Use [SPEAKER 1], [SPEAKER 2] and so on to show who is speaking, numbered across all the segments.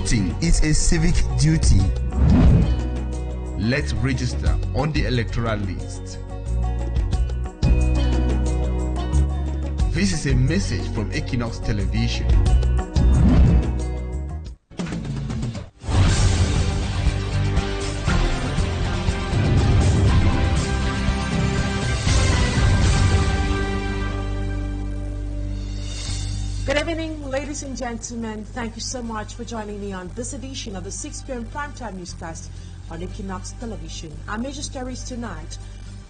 [SPEAKER 1] Voting is a civic duty. Let's register on the electoral list. This is a message from Equinoxe Television.
[SPEAKER 2] Good evening, ladies and gentlemen. Thank you so much for joining me on this edition of the 6 p.m. primetime newscast on Equinoxe Television. Our major stories tonight.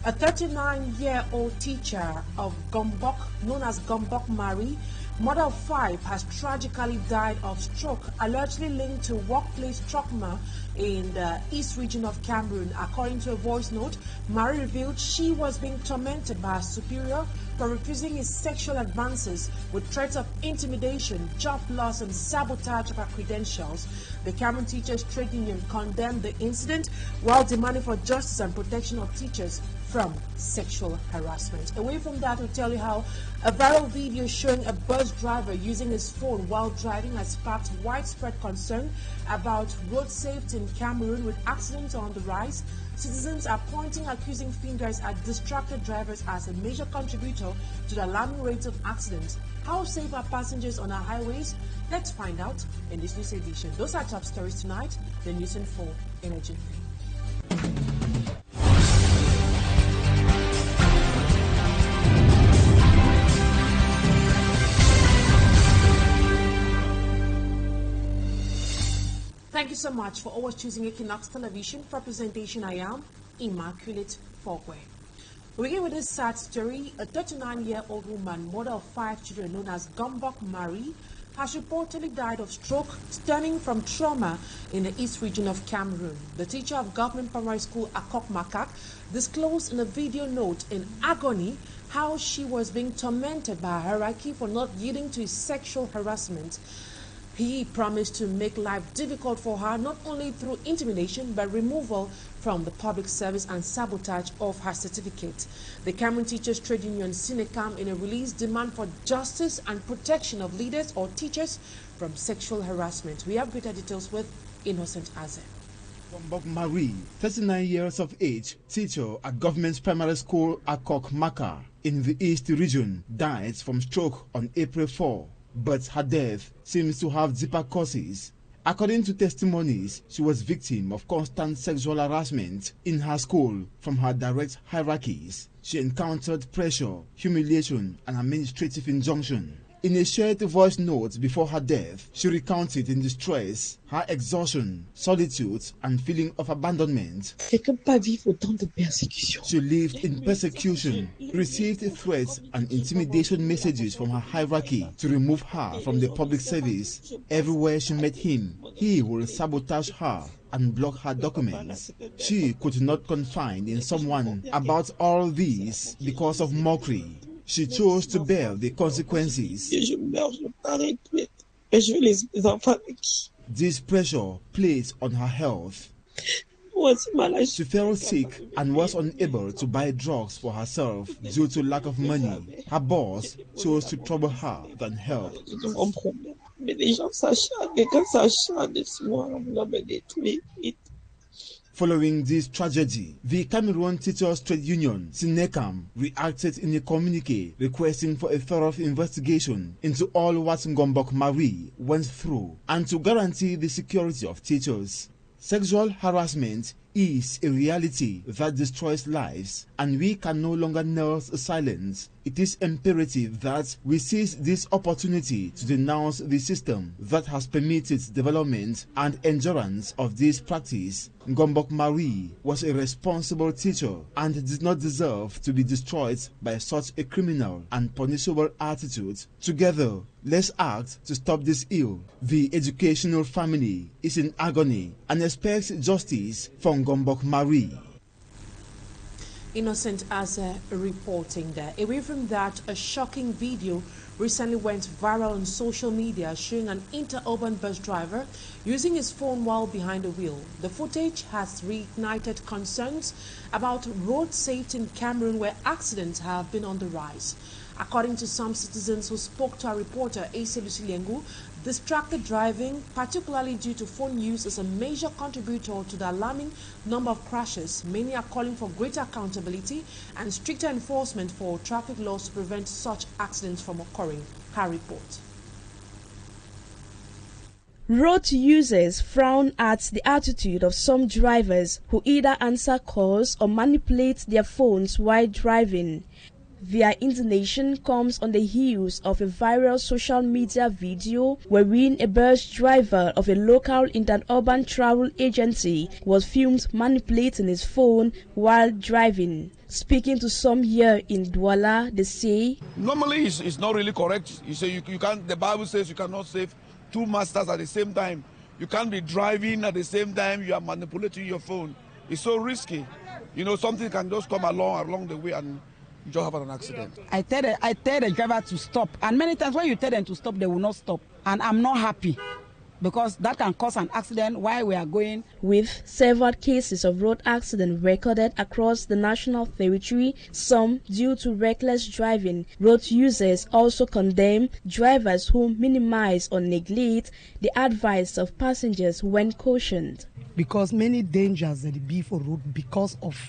[SPEAKER 2] A 39-year-old teacher of Gombok, known as Gombok Mari, mother of 5, has tragically died of stroke, allegedly linked to workplace trauma in the east region of Cameroon. According to a voice note, Mari revealed she was being tormented by her superior for refusing his sexual advances with threats of intimidation, job loss, and sabotage of her credentials. The Cameroon Teachers Trade Union condemned the incident while demanding for justice and protection of teachers from sexual harassment. Away from that, we'll tell you how a viral video showing a bus driver using his phone while driving has sparked widespread concern about road safety in Cameroon. With accidents on the rise, citizens are pointing accusing fingers at distracted drivers as a major contributor to the alarming rates of accidents. How safe are passengers on our highways? Let's find out in this news edition. Those are top stories tonight. The news in full energy. Thank you so much for always choosing Equinoxe Television. For presentation, I am Immaculate Fogwe. We begin with this sad story. A 39-year-old woman, mother of 5 children, known as Gombok Mari, has reportedly died of stroke stemming from trauma in the east region of Cameroon. The teacher of government primary school Akok Makak disclosed in a video note in agony how she was being tormented by a hierarchy for not yielding to his sexual harassment. He promised to make life difficult for her, not only through intimidation, but removal from the public service and sabotage of her certificate. The Cameroon Teachers Trade Union, Sinecam, in a release, demand for justice and protection of leaders or teachers from sexual harassment. We have greater details with Innocent Aze.
[SPEAKER 3] Gombok Mari, 39 years of age, teacher at government primary school Akok Maka in the East region, died from stroke on April 4. But her death seems to have deeper causes. According to testimonies, she was victim of constant sexual harassment in her school from her direct hierarchies. She encountered pressure, humiliation, and administrative injunction. In a shared voice note before her death, she recounted in distress her exhaustion, solitude, and feeling of abandonment. She lived in persecution, received threats and intimidation messages from her hierarchy to remove her from the public service. Everywhere she met him, he would sabotage her and block her documents. She could not confide in someone about all this because of mockery. She chose to bear the consequences. This pressure played on her health. She fell sick and was unable to buy drugs for herself due to lack of money. Her boss chose to trouble her than help. Following this tragedy, the Cameroon Teachers Trade Union, Sinecam, reacted in a communique requesting for a thorough investigation into all what Gombok Mari went through and to guarantee the security of teachers. Sexual harassment is a reality that destroys lives, and we can no longer nurse silence. It is imperative that we seize this opportunity to denounce the system that has permitted development and endurance of this practice. Gombok Mari was a responsible teacher and did not deserve to be destroyed by such a criminal and punishable attitude. Together, let's act to stop this ill. The educational family is in agony and expects justice from Gombok Mari.
[SPEAKER 2] Innocent Aze reporting there. Away from that, a shocking video recently went viral on social media showing an interurban bus driver using his phone while behind the wheel. The footage has reignited concerns about road safety in Cameroon, where accidents have been on the rise. According to some citizens who spoke to our reporter, A.C. Lucilengu, distracted driving, particularly due to phone use, is a major contributor to the alarming number of crashes. Many are calling for greater accountability and stricter enforcement for traffic laws to prevent such accidents from occurring. Her report.
[SPEAKER 4] Road users frown at the attitude of some drivers who either answer calls or manipulate their phones while driving. Their indignation comes on the heels of a viral social media video wherein a bus driver of a local interurban travel agency was filmed manipulating his phone while driving. Speaking to some here in Douala, they say,
[SPEAKER 5] normally it's not really correct. You say you can't, the Bible says you cannot save two masters at the same time. You can't be driving at the same time you are manipulating your phone. It's so risky. You know, something can just come along the way and you just have an accident.
[SPEAKER 6] I tell the driver to stop, and many times when you tell them to stop, they will not stop. And I'm not happy because that can cause an accident while we are going.
[SPEAKER 4] With several cases of road accident recorded across the national territory, some due to reckless driving, road users also condemn drivers who minimize or neglect the advice of passengers when cautioned.
[SPEAKER 7] Because many dangers that be for road because of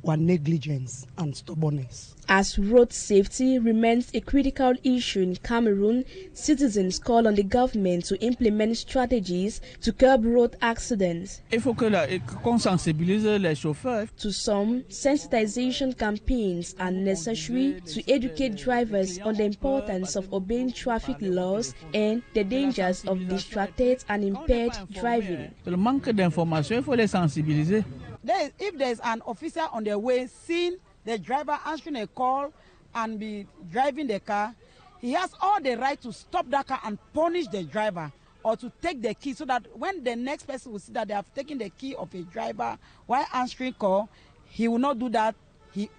[SPEAKER 7] our negligence and stubbornness.
[SPEAKER 4] As road safety remains a critical issue in Cameroon, citizens call on the government to implement strategies to curb road accidents.
[SPEAKER 8] Il faut qu'on sensibilise les chauffeurs.
[SPEAKER 4] To some, sensitization campaigns are necessary to educate drivers on the importance of obeying traffic laws and the dangers of distracted and impaired driving.
[SPEAKER 8] Le manque d'information, il faut les sensibiliser.
[SPEAKER 6] If there's an officer on their way, seeing the driver answering a call and be driving the car, he has all the right to stop that car and punish the driver or to take the key so that when the next person will see that they have taken the key of a driver while answering call, he will not do that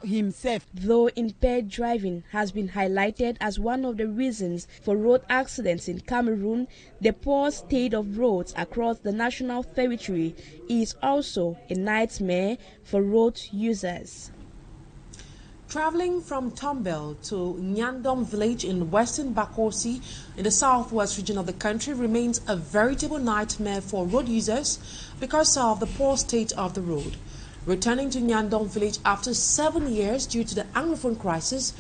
[SPEAKER 6] himself.
[SPEAKER 4] Though impaired driving has been highlighted as one of the reasons for road accidents in Cameroon, the poor state of roads across the national territory is also a nightmare for road users.
[SPEAKER 2] Traveling from Tombel to Nyandong village in western Bakosi in the southwest region of the country remains a veritable nightmare for road users because of the poor state of the road. Returning to Nyandong village after 7 years due to the Anglophone crisis,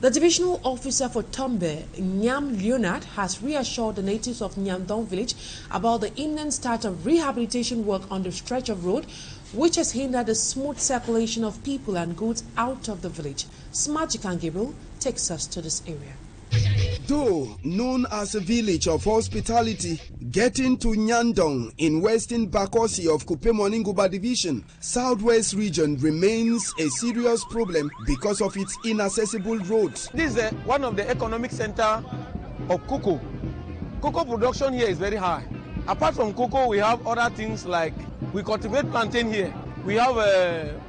[SPEAKER 2] the divisional officer for Tombe, Nyam Leonard, has reassured the natives of Nyandong village about the imminent start of rehabilitation work on the stretch of road, which has hindered the smooth circulation of people and goods out of the village. Smajikan Gabriel takes us to this area.
[SPEAKER 9] Though known as a village of hospitality, getting to Nyandong in western Bakosi of Kupe-Moninguba division, southwest region remains a serious problem because of its inaccessible roads.
[SPEAKER 10] This is one of the economic center of cocoa. Cocoa production here is very high. Apart from cocoa, we have other things like we cultivate plantain here. We have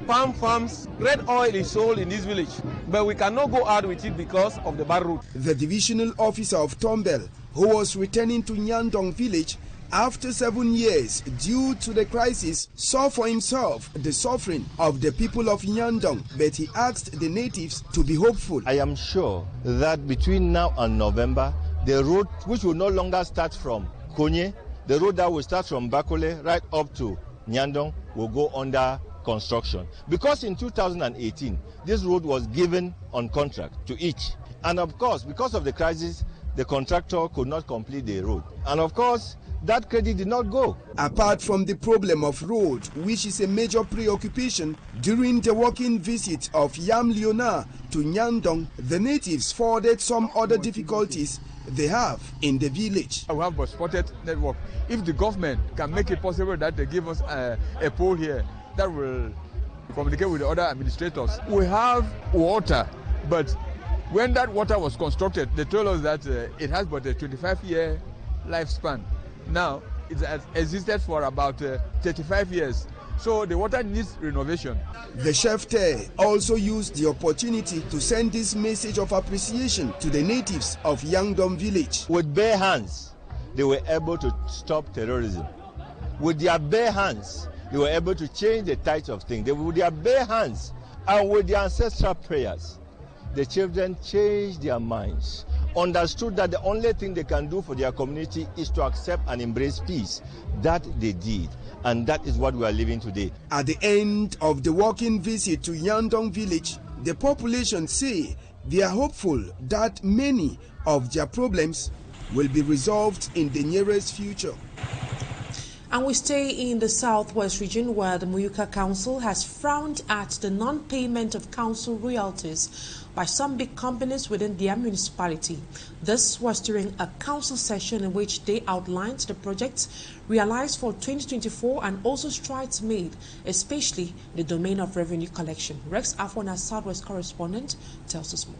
[SPEAKER 10] palm farms. Red oil is sold in this village, but we cannot go out with it because of the bad route.
[SPEAKER 9] The divisional officer of Tombel, who was returning to Nyandong village after 7 years due to the crisis, saw for himself the suffering of the people of Nyandong, but he asked the natives to be hopeful.
[SPEAKER 11] I am sure that between now and November, the road which will no longer start from Konye, the road that will start from Bakole right up to Nyandong will go under construction. Because in 2018, this road was given on contract to each. And of course, because of the crisis, the contractor could not complete the road. And of course, that credit did not go.
[SPEAKER 9] Apart from the problem of road, which is a major preoccupation, during the working visit of Yam Leonard to Nyandong, the natives forwarded some other difficulties they have in the village.
[SPEAKER 12] We have a spotted network. If the government can make it possible that they give us a pole here that will communicate with the other administrators. We have water, but when that water was constructed, they told us that it has but a 25-year lifespan. Now, it has existed for about 35 years. So the water needs renovation.
[SPEAKER 9] The chef also used the opportunity to send this message of appreciation to the natives of Nyandong village.
[SPEAKER 11] With bare hands, they were able to stop terrorism. With their bare hands, they were able to change the tides of things. With their bare hands and with their ancestral prayers, the children changed their minds, understood that the only thing they can do for their community is to accept and embrace peace. That they did, and that is what we are living today.
[SPEAKER 9] At the end of the walking visit to Yandong village, the population say they are hopeful that many of their problems will be resolved in the nearest future.
[SPEAKER 2] And we stay in the southwest region, where the Muyuka Council has frowned at the non-payment of council royalties by some big companies within their municipality. This was during a council session in which they outlined the projects realized for 2024 and also strides made, especially in the domain of revenue collection. Rex Afon, our southwest correspondent, tells us more.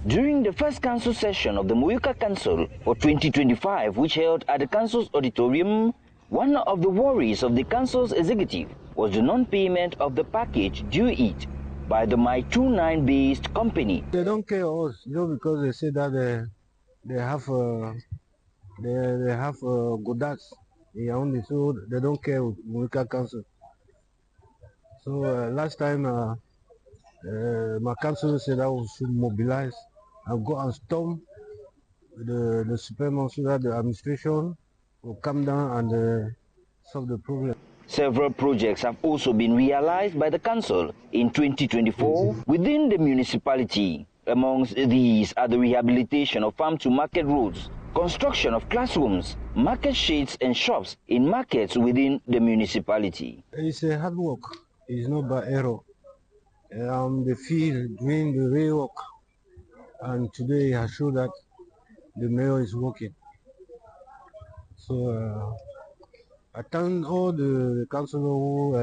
[SPEAKER 13] During the first council session of the Muyuka Council for 2025, which held at the council's auditorium, one of the worries of the council's executive was the non-payment of the package due it by the My 29-based company.
[SPEAKER 14] They don't care us, because they say that they have Godats in Yaoundé, so they don't care Muyuka Council. So last time my council said that we should mobilize and go and storm the supermarket so that the administration will come down and solve the problem.
[SPEAKER 13] Several projects have also been realized by the council in 2024 within the municipality. Amongst these are the rehabilitation of farm-to-market roads, construction of classrooms, market shades and shops in markets within the municipality.
[SPEAKER 14] It's a hard work. It's not by error. The field doing the real work, and today I show that the mayor is working. So I thank all the councillors who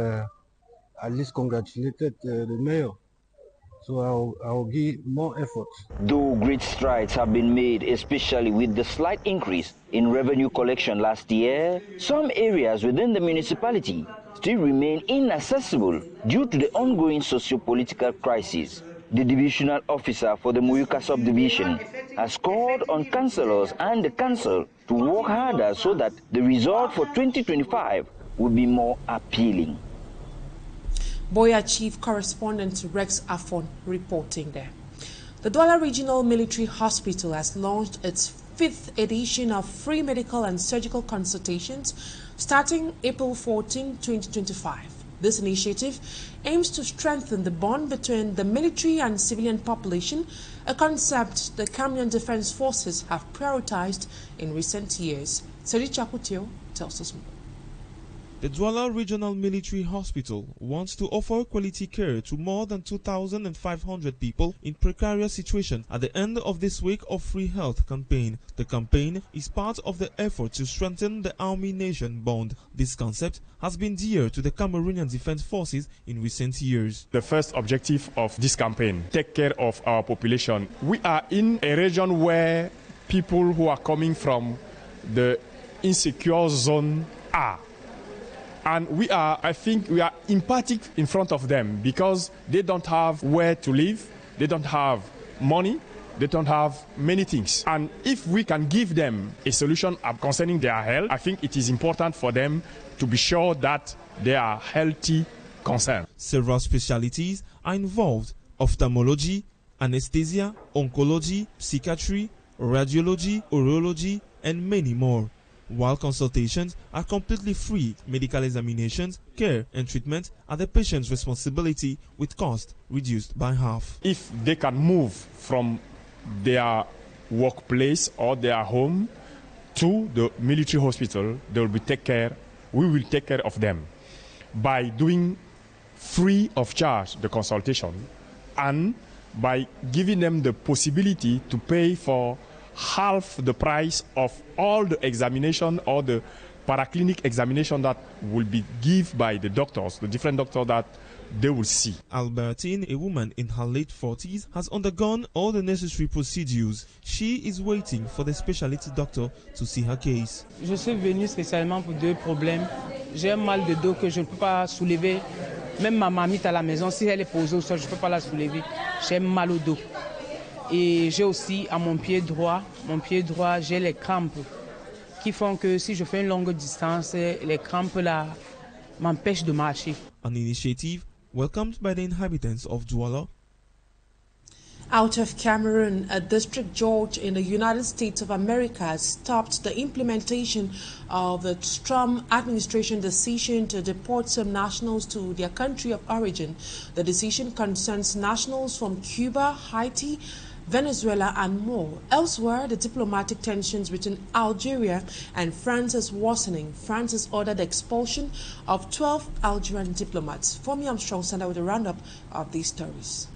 [SPEAKER 14] at least congratulated the mayor. So I'll give more effort.
[SPEAKER 13] Though great strides have been made, especially with the slight increase in revenue collection last year, some areas within the municipality still remain inaccessible due to the ongoing socio-political crisis. The divisional officer for the Muyuka subdivision has called on councillors and the council to work harder so that the result for 2025 will be more appealing.
[SPEAKER 2] Boya Chief Correspondent Rex Afon reporting there. The Douala Regional Military Hospital has launched its 5th edition of free medical and surgical consultations starting April 14, 2025. This initiative aims to strengthen the bond between the military and civilian population, a concept the Cameroon Defense Forces have prioritized in recent years. Seri Chakutio tells us more.
[SPEAKER 15] The Douala Regional Military Hospital wants to offer quality care to more than 2,500 people in precarious situations at the end of this week of Free Health campaign. The campaign is part of the effort to strengthen the Army-Nation bond. This concept has been dear to the Cameroonian Defense Forces in recent years.
[SPEAKER 16] The first objective of this campaign, take care of our population. We are in a region where people who are coming from the insecure zone are. And I think we are empathic in front of them because they don't have where to live, they don't have money, they don't have many things. And if we can give them a solution concerning their health, I think it is important for them to be sure that they are healthy concerned.
[SPEAKER 15] Several specialties are involved: ophthalmology, anesthesia, oncology, psychiatry, radiology, urology, and many more. While consultations are completely free, medical examinations, care and treatment are the patient's responsibility, with cost reduced by half.
[SPEAKER 16] If they can move from their workplace or their home to the military hospital, we will take care of them by doing free of charge the consultation and by giving them the possibility to pay for half the price of all the examination or the paraclinic examination that will be given by the doctors, the different doctors that they will see.
[SPEAKER 15] Albertine, a woman in her late 40s, has undergone all the necessary procedures. She is waiting for the specialty doctor to see her case.
[SPEAKER 17] Je suis venue spécialement pour 2 problèmes. J'ai un mal de dos que je ne peux pas soulever. Même ma mamite à la maison, si elle est posée au sol, je ne peux pas la soulever. J'ai mal au dos. Et j'ai aussi à mon pied droit, j'ai les crampes qui font que si je fais une longue distance, les crampes là m'empêchent de marcher.
[SPEAKER 15] An initiative welcomed by the inhabitants of Douala.
[SPEAKER 2] Out of Cameroon, a district judge in the United States of America stopped the implementation of the Trump administration decision to deport some nationals to their country of origin. The decision concerns nationals from Cuba, Haiti, Venezuela, and more. Elsewhere, the diplomatic tensions between Algeria and France is worsening. France has ordered the expulsion of 12 Algerian diplomats. Femi Armstrong sent out a roundup of these stories.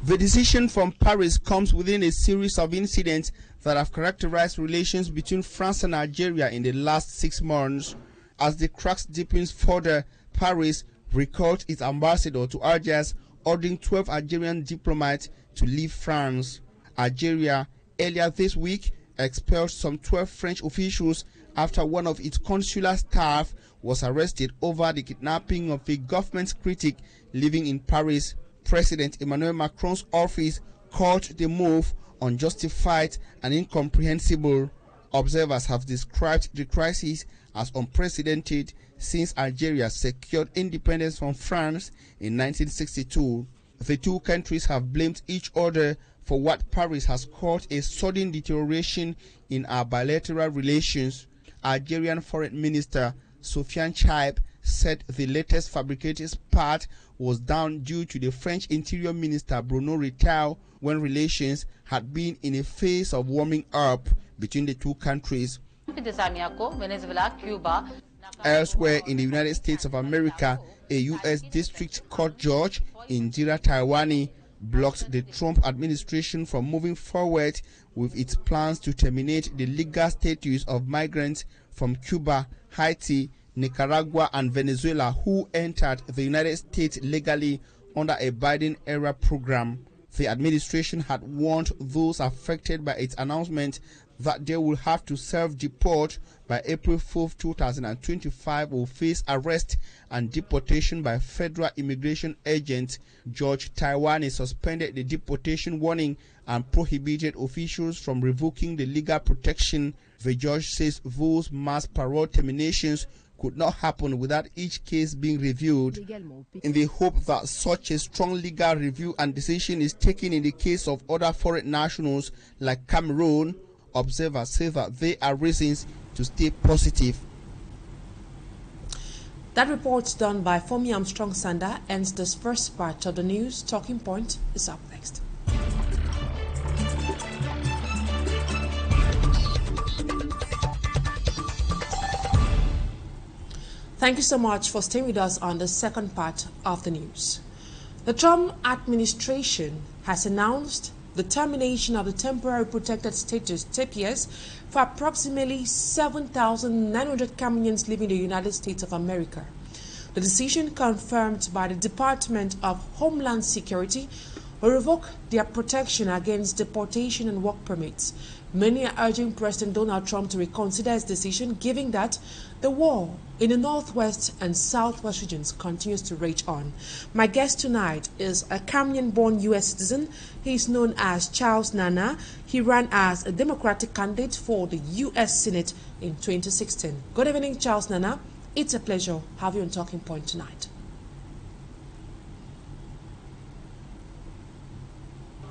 [SPEAKER 18] The decision from Paris comes within a series of incidents that have characterized relations between France and Algeria in the last 6 months. As the cracks deepens further, Paris recalled its ambassador to Algiers, ordering 12 Algerian diplomats to leave France. Algeria, earlier this week, expelled some 12 French officials after one of its consular staff was arrested over the kidnapping of a government critic living in Paris. President Emmanuel Macron's office called the move unjustified and incomprehensible. Observers have described the crisis as unprecedented since Algeria secured independence from France in 1962. The two countries have blamed each other for what Paris has called a sudden deterioration in our bilateral relations. Algerian Foreign Minister Sofiane Chaib said the latest fabricated spat was down due to the French Interior Minister Bruno Retailleau when relations had been in a phase of warming up between the two countries. Elsewhere in the United States of America, a U.S. District Court judge, Indira Taiwani, blocked the Trump administration from moving forward with its plans to terminate the legal status of migrants from Cuba, Haiti, Nicaragua, and Venezuela who entered the United States legally under a Biden-era program. The administration had warned those affected by its announcement that they will have to self-deport by April 4, 2025 or face arrest and deportation by federal immigration agents. Judge Taiwani suspended the deportation warning and prohibited officials from revoking the legal protection. The judge says those mass parole terminations could not happen without each case being reviewed, in the hope that such a strong legal review and decision is taken in the case of other foreign nationals like Cameroon. Observers say that there are reasons to stay positive.
[SPEAKER 2] That report done by Femi Armstrong Sanda ends this first part of the news. Talking Point is up next. Thank you so much for staying with us on the second part of the news. The Trump administration has announced the termination of the Temporary Protected Status (TPS) for approximately 7,900 Cameroonians living in the United States of America. The decision, confirmed by the Department of Homeland Security, will revoke their protection against deportation and work permits. Many are urging President Donald Trump to reconsider his decision, given that the war in the northwest and southwest regions continues to rage on. My guest tonight is a Cameroonian-born U.S. citizen. He is known as Charles Nana. He ran as a Democratic candidate for the U.S. Senate in 2016. Good evening, Charles Nana. It's a pleasure having you on Talking Point tonight.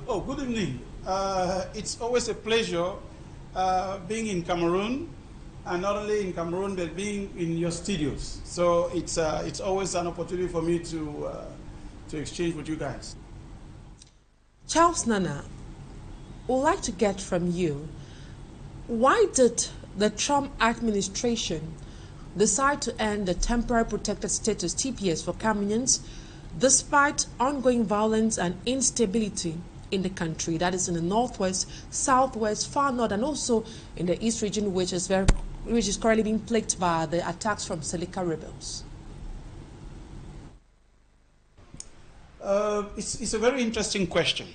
[SPEAKER 19] Oh, good evening. It's always a pleasure being in Cameroon, and not only in Cameroon, but being in your studios. So it's always an opportunity for me to exchange with you guys.
[SPEAKER 2] Charles Nana, we'd like to get from you, why did the Trump administration decide to end the Temporary Protected Status (TPS) for Cameroonians, despite ongoing violence and instability in the country, that is in the northwest, southwest, far north, and also in the east region, which is currently being plagued by the attacks from Seleka rebels?
[SPEAKER 19] It's a very interesting question.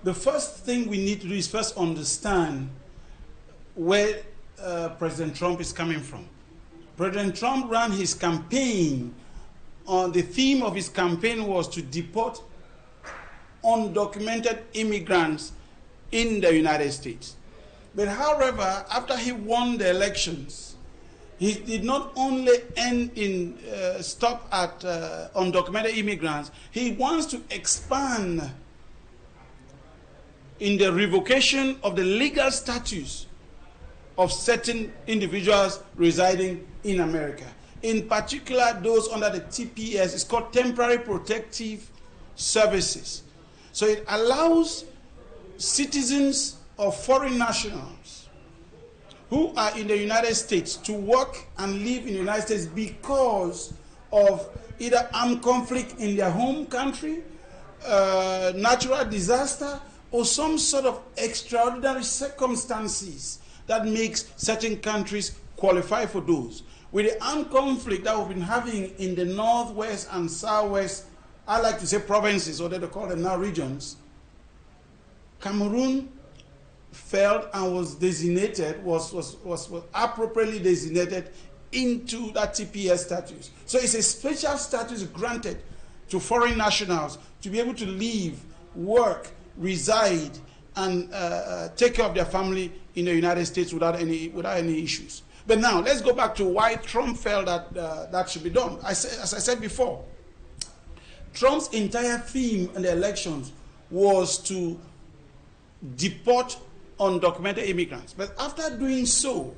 [SPEAKER 19] The first thing we need to do is first understand where President Trump is coming from. President Trump ran his campaign on the theme of his campaign was to deport undocumented immigrants in the United States. But however, after he won the elections, he did not only stop at undocumented immigrants, he wants to expand in the revocation of the legal status of certain individuals residing in America. In particular, those under the TPS, it's called Temporary Protective Services. So it allows citizens of foreign nationals who are in the United States to work and live in the United States because of either armed conflict in their home country, natural disaster, or some sort of extraordinary circumstances that makes certain countries qualify for those. With the armed conflict that we've been having in the northwest and southwest, I like to say provinces, or they call them now regions, Cameroon felt and was designated, was appropriately designated into that TPS status. So it's a special status granted to foreign nationals to be able to live, work, reside, and take care of their family in the United States without any issues. But now, let's go back to why Trump felt that that should be done. As I said before, Trump's entire theme in the elections was to deport undocumented immigrants. But after doing so,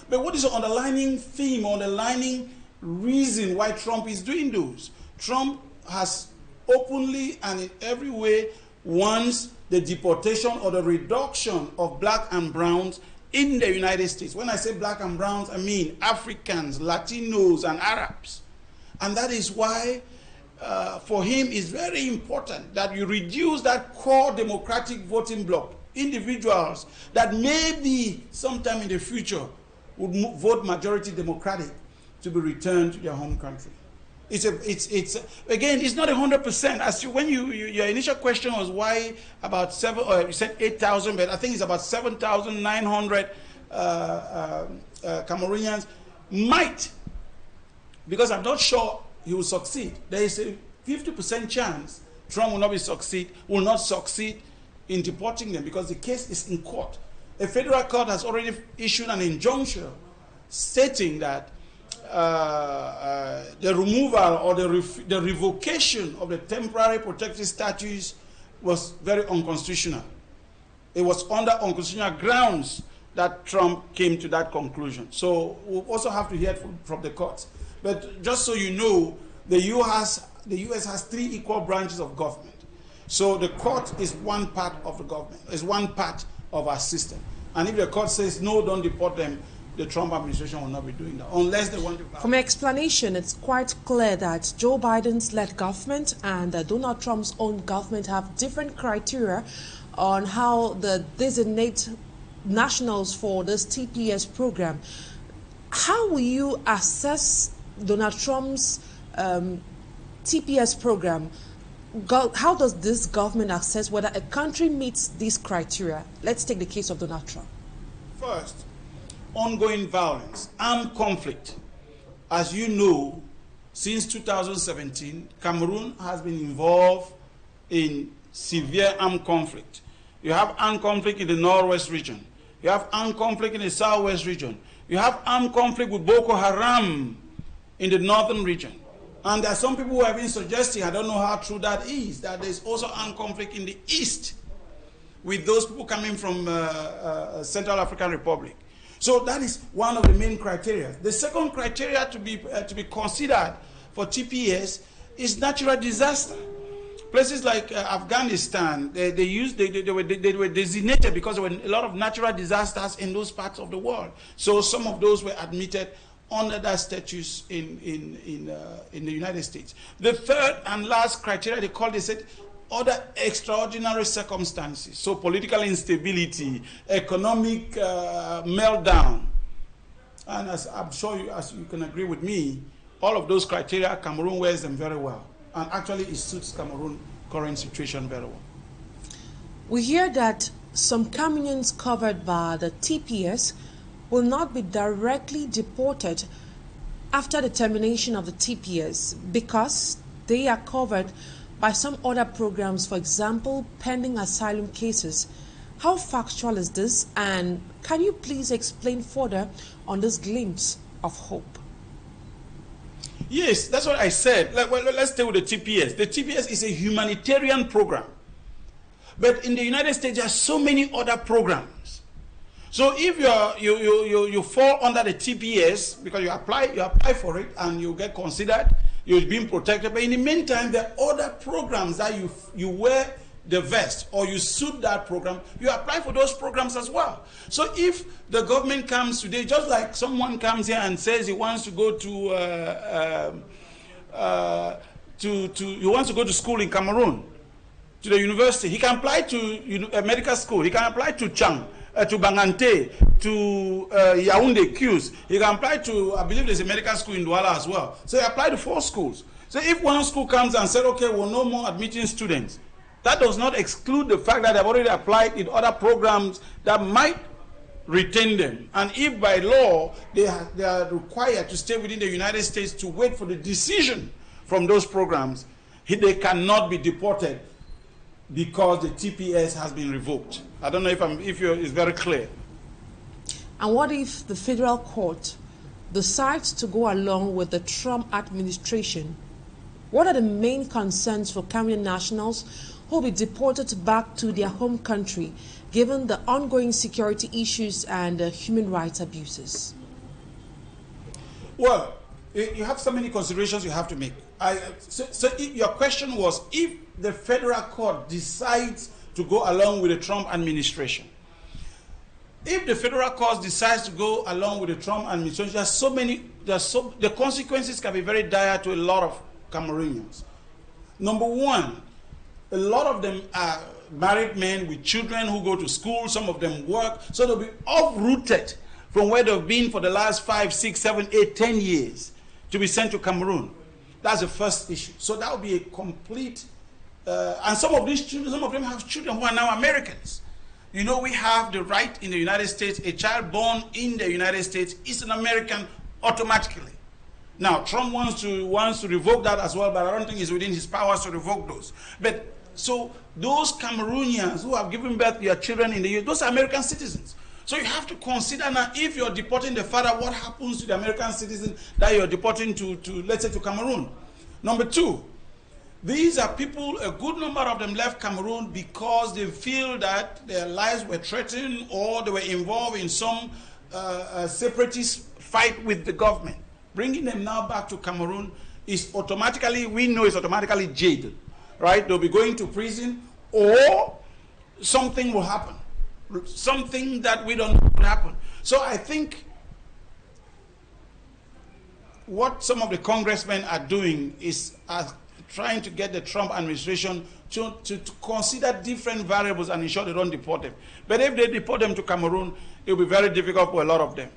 [SPEAKER 19] but what is the underlying theme, underlying reason why Trump is doing those? Trump has openly and in every way wants the deportation or the reduction of black and browns in the United States. When I say black and browns, I mean Africans, Latinos, and Arabs. And that is why for him it's very important that you reduce that core democratic voting bloc, individuals that maybe sometime in the future would vote majority Democratic to be returned to their home country. Again, it's not 100%. As when your initial question was why about 7, or you said 8,000, but I think it's about 7,900 Cameroonians might, because I'm not sure he will succeed. There is a 50% chance Trump will not succeed in deporting them because the case is in court. A federal court has already issued an injunction stating that the removal or the revocation of the temporary protected status was very unconstitutional. It was under unconstitutional grounds that Trump came to that conclusion. So we'll also have to hear from the courts. But just so you know, the U.S. has 3 equal branches of government. So the court is one part of the government, is one part of our system. And if the court says, no, don't deport them, the Trump administration will not be doing that, unless they want to.
[SPEAKER 2] From your explanation, it's quite clear that Joe Biden's led government and Donald Trump's own government have different criteria on how they designate nationals for this TPS program. How will you assess Donald Trump's TPS program? How does this government assess whether a country meets these criteria? Let's take the case of Donald Trump.
[SPEAKER 19] First, ongoing violence, armed conflict. As you know, since 2017, Cameroon has been involved in severe armed conflict. You have armed conflict in the northwest region. You have armed conflict in the southwest region. You have armed conflict with Boko Haram in the northern region. And there are some people who have been suggesting, I don't know how true that is, that there's also armed conflict in the east with those people coming from Central African Republic. So that is one of the main criteria. The second criteria to be considered for TPS is natural disaster. Places like Afghanistan, they were designated because there were a lot of natural disasters in those parts of the world. So some of those were admitted under that status in the United States. The third and last criteria they said other extraordinary circumstances. So political instability, economic meltdown. And as I'm sure as you can agree with me, all of those criteria, Cameroon wears them very well. And actually it suits Cameroon's current situation very well.
[SPEAKER 2] We hear that some Cameroonians covered by the TPS will not be directly deported after the termination of the TPS because they are covered by some other programs, for example, pending asylum cases. How factual is this? And can you please explain further on this glimpse of hope?
[SPEAKER 19] Yes, that's what I said. Let's stay with the TPS. The TPS is a humanitarian program. But in the United States, there are so many other programs. So if you fall under the TPS because you apply for it and you get considered, you're being protected. But in the meantime, there are other programs that you wear the vest or you suit that program, you apply for those programs as well. So if the government comes today, just like someone comes here and says he wants to go he wants to go to school in Cameroon, to the university, he can apply to a medical school, he can apply to Chang, to Bangante, to Yaoundé, Qs. He can apply to, I believe there's a medical school in Douala as well. So he applied to 4 schools. So if one school comes and said, okay, well, no more admitting students, that does not exclude the fact that they've already applied in other programs that might retain them. And if by law they are required to stay within the United States to wait for the decision from those programs, they cannot be deported because the TPS has been revoked. I don't know if it's very clear.
[SPEAKER 2] And what if the federal court decides to go along with the Trump administration? What are the main concerns for Cameroon nationals who will be deported back to their home country, given the ongoing security issues and human rights abuses?
[SPEAKER 19] Well, you have so many considerations you have to make. So your question was, if the federal court decides to go along with the Trump administration, if the federal court decides to go along with the Trump administration, the consequences can be very dire to a lot of Cameroonians. Number one, a lot of them are married men with children who go to school, some of them work, so they'll be uprooted from where they've been for the last 5, 6, 7, 8, 10 years to be sent to Cameroon. That's the first issue. So that would be a complete, and some of these children, some of them have children who are now Americans. You know, we have the right in the United States, a child born in the United States is an American automatically. Now, Trump wants to revoke that as well, but I don't think it's within his powers to revoke those. But so those Cameroonians who have given birth to their children in the US, those are American citizens. So you have to consider now, if you're deporting the father, what happens to the American citizen that you're deporting to let's say, to Cameroon? Number two, these are people, a good number of them left Cameroon because they feel that their lives were threatened or they were involved in some separatist fight with the government. Bringing them now back to Cameroon is automatically, we know it's automatically jailed, right? They'll be going to prison or something will happen. Something that we don't know will happen. So I think what some of the congressmen are doing is trying to get the Trump administration to consider different variables and ensure they don't deport them. But if they deport them to Cameroon, it will be very difficult for a lot of them.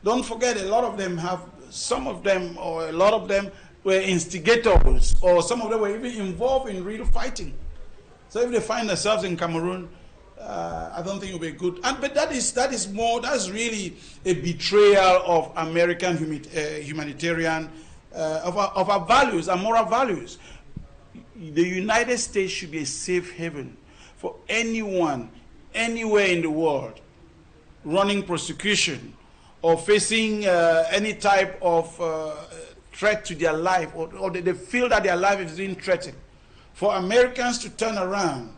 [SPEAKER 19] Don't forget, a lot of them some of them or a lot of them were instigators, or some of them were even involved in real fighting. So if they find themselves in Cameroon, I don't think it will be good. But that's really a betrayal of American humanitarian, of our values, our moral values. The United States should be a safe haven for anyone, anywhere in the world, running prosecution or facing any type of threat to their life, or they feel that their life is being threatened. For Americans to turn around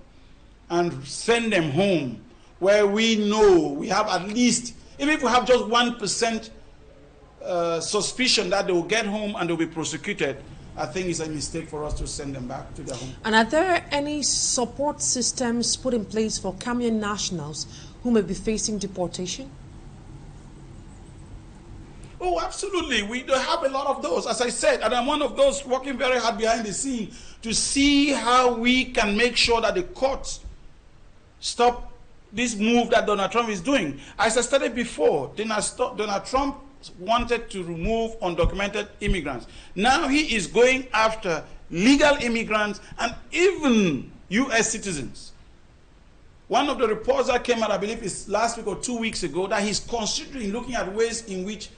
[SPEAKER 19] and send them home, where we know we have at least, even if we have just 1% suspicion that they will get home and they'll be prosecuted, I think it's a mistake for us to send them back to their home.
[SPEAKER 2] And are there any support systems put in place for Cameroon nationals who may be facing deportation?
[SPEAKER 19] Oh, absolutely. We do have a lot of those, as I said, and I'm one of those working very hard behind the scene to see how we can make sure that the courts stop this move that Donald Trump is doing. As I stated before, Donald Trump wanted to remove undocumented immigrants. Now he is going after legal immigrants and even U.S. citizens. One of the reports that came out, I believe, is last week or 2 weeks ago, that he's considering looking at ways in which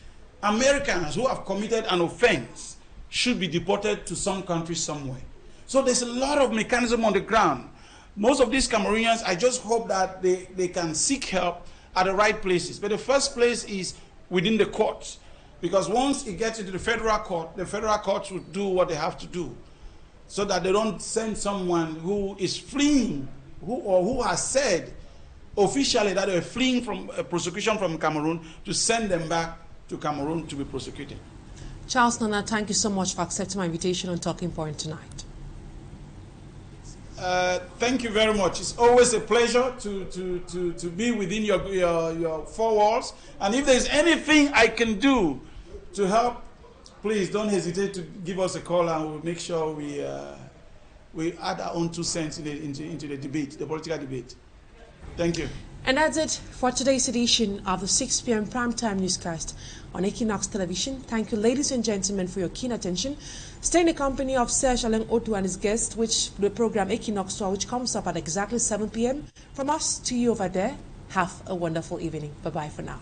[SPEAKER 19] Americans who have committed an offense should be deported to some country somewhere. So there's a lot of mechanism on the ground. Most of these Cameroonians, I just hope that they can seek help at the right places. But the first place is within the courts. Because once it gets into the federal courts will do what they have to do, so that they don't send someone who is fleeing who has said officially that they're fleeing from prosecution from Cameroon, to send them back to Cameroon to be prosecuted.
[SPEAKER 2] Charles Nana, thank you so much for accepting my invitation on Talking Point tonight.
[SPEAKER 19] Thank you very much. It's always a pleasure to be within your four walls. And if there's anything I can do to help, please don't hesitate to give us a call, and we'll make sure we add our own 2 cents into the debate, the political debate. Thank you.
[SPEAKER 2] And that's it for today's edition of the 6 p.m. primetime newscast on Equinoxe Television. Thank you, ladies and gentlemen, for your keen attention. Stay in the company of Serge Alain Otu and his guest, which the program Equinoxe, which comes up at exactly 7 p.m. From us to you over there, have a wonderful evening. Bye-bye for now.